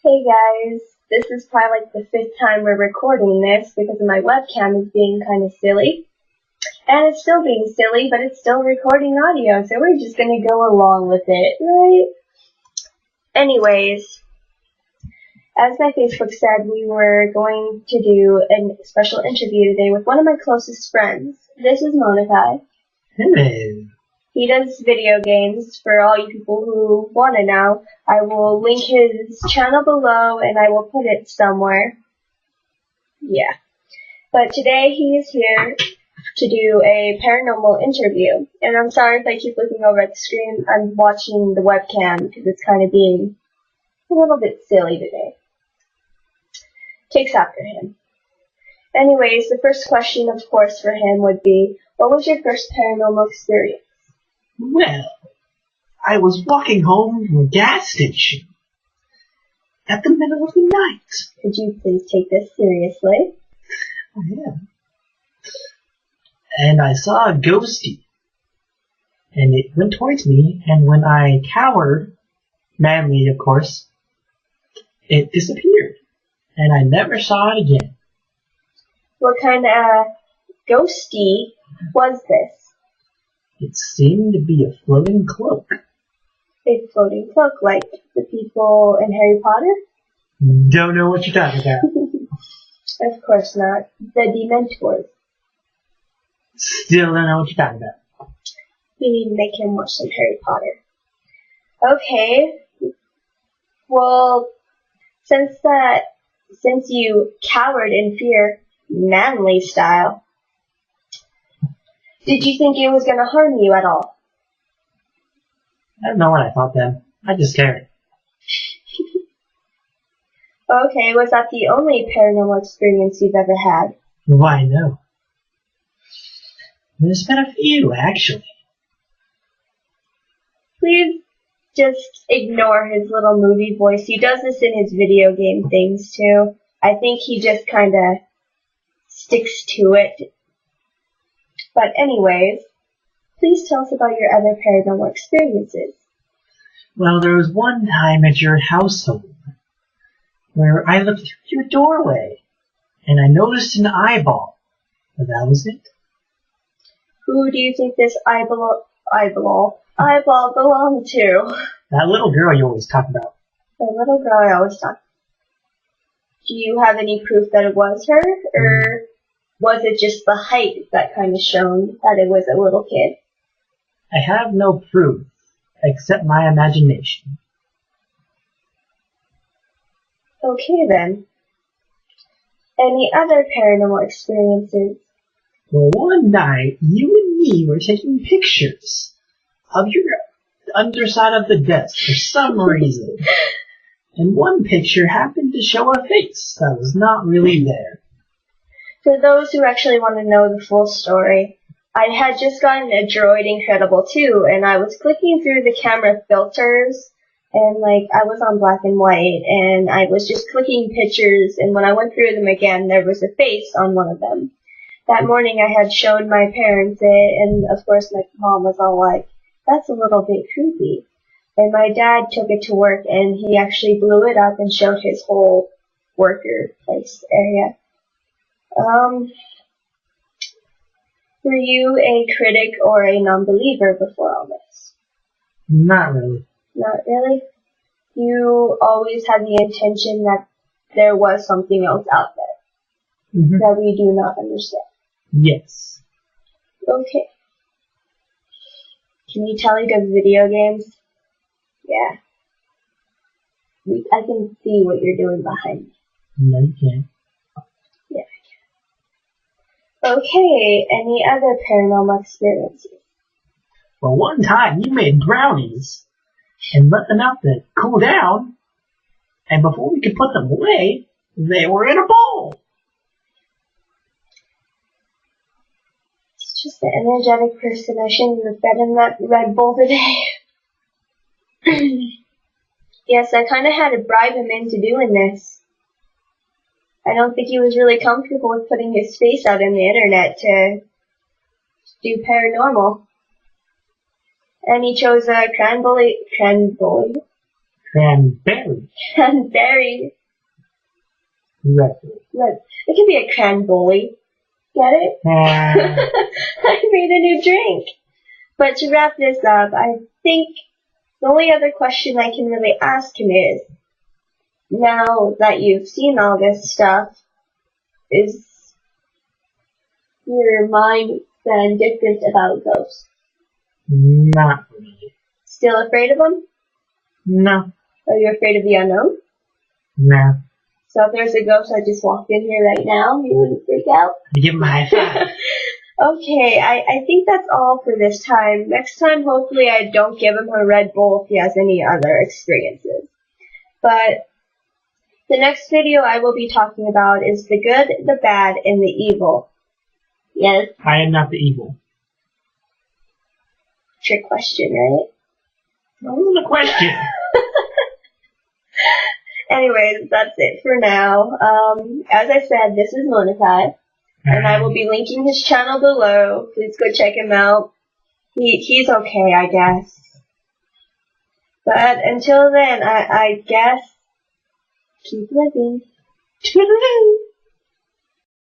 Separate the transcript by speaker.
Speaker 1: Hey guys, this is probably like the fifth time we're recording this because my webcam is being kind of silly. And it's still being silly, but it's still recording audio, so we're just gonna go along with it, right? Anyways, as my Facebook said, we were going to do a special interview today with one of my closest friends. This is M0n0kai.
Speaker 2: Hello.
Speaker 1: He does video games. For all you people who want to know, I will link his channel below and I will put it somewhere. Yeah. But today he is here to do a paranormal interview. And I'm sorry if I keep looking over at the screen. I'm watching the webcam because it's kind of being a little bit silly today. Takes after him. Anyways, the first question, of course, for him would be, what was your first paranormal experience?
Speaker 2: Well, I was walking home from a gas station at the middle of the night.
Speaker 1: Could you please take this seriously?
Speaker 2: I am. And I saw a ghostie. And it went towards me, and when I cowered, manly of course, it disappeared. And I never saw it again.
Speaker 1: What kind of ghostie was this?
Speaker 2: It seemed to be a floating cloak.
Speaker 1: A floating cloak, like the people in Harry Potter?
Speaker 2: Don't know what you're talking about.
Speaker 1: Of course not. The Dementors.
Speaker 2: Still don't know what you're talking about.
Speaker 1: We need to make him watch some Harry Potter. Okay. Well, since you cowered in fear, manly style, did you think it was going to harm you at all?
Speaker 2: I don't know what I thought then. I just scared.
Speaker 1: Okay, was that the only paranormal experience you've ever had?
Speaker 2: Why, no. There's been a few, actually.
Speaker 1: Please just ignore his little movie voice. He does this in his video game things, too. I think he just kind of sticks to it. But anyways, please tell us about your other paranormal experiences.
Speaker 2: Well, there was one time at your household where I looked through your doorway and I noticed an eyeball. But that was it.
Speaker 1: Who do you think this eyeball belonged to?
Speaker 2: That little girl you always talk about.
Speaker 1: The little girl I always talk. Do you have any proof that it was her, or was it just the height that kind of shown that it was a little kid?
Speaker 2: I have no proof, except my imagination.
Speaker 1: Okay then. Any other paranormal experiences?
Speaker 2: Well, one night, you and me were taking pictures of your underside of the desk for some reason. And one picture happened to show a face that was not really there.
Speaker 1: For those who actually want to know the full story, I had just gotten a Droid Incredible 2, and I was clicking through the camera filters, and I was on black and white, and I was just clicking pictures, and when I went through them again, there was a face on one of them. That morning I had shown my parents it, and of course my mom was all like, that's a little bit creepy. And my dad took it to work, and he actually blew it up and showed his whole worker place area. Were you a critic or a non-believer before all this?
Speaker 2: Not really.
Speaker 1: Not really? You always had the intention that there was something else out there that we do not understand.
Speaker 2: Yes.
Speaker 1: Okay. Can you tell he does video games? Yeah. I can see what you're doing behind me.
Speaker 2: No, you can't.
Speaker 1: Yeah, I can. Okay, any other paranormal experiences?
Speaker 2: Well, one time you made brownies and let them out to cool down, and before we could put them away, they were in a bowl.
Speaker 1: It's just an energetic person. I shouldn't have fed him that Red Bull today. Yes, I kind of had to bribe him into doing this. I don't think he was really comfortable with putting his face out on the internet to do paranormal. And he chose a cranberry
Speaker 2: Cranberry.
Speaker 1: Cranberry.
Speaker 2: Red.
Speaker 1: It could be a cranberry. Get it? I made a new drink. But to wrap this up, I think the only other question I can really ask him is, now that you've seen all this stuff, is your mind then different about ghosts?
Speaker 2: Not really.
Speaker 1: Still afraid of them?
Speaker 2: No.
Speaker 1: Are you afraid of the unknown?
Speaker 2: No.
Speaker 1: So if there's a ghost that just walked in here right now, you wouldn't freak out?
Speaker 2: Give him a high five.
Speaker 1: Okay, I think that's all for this time. Next time, hopefully I don't give him a Red Bull if he has any other experiences. But the next video I will be talking about is the good, the bad, and the evil. Yes?
Speaker 2: I am not the evil.
Speaker 1: Trick question, right?
Speaker 2: That wasn't a question.
Speaker 1: Anyways, that's it for now. As I said, this is M0n0kai, and I will be linking his channel below. Please go check him out. He's okay, I guess. But until then, I guess, keep living.
Speaker 2: Toodaloo.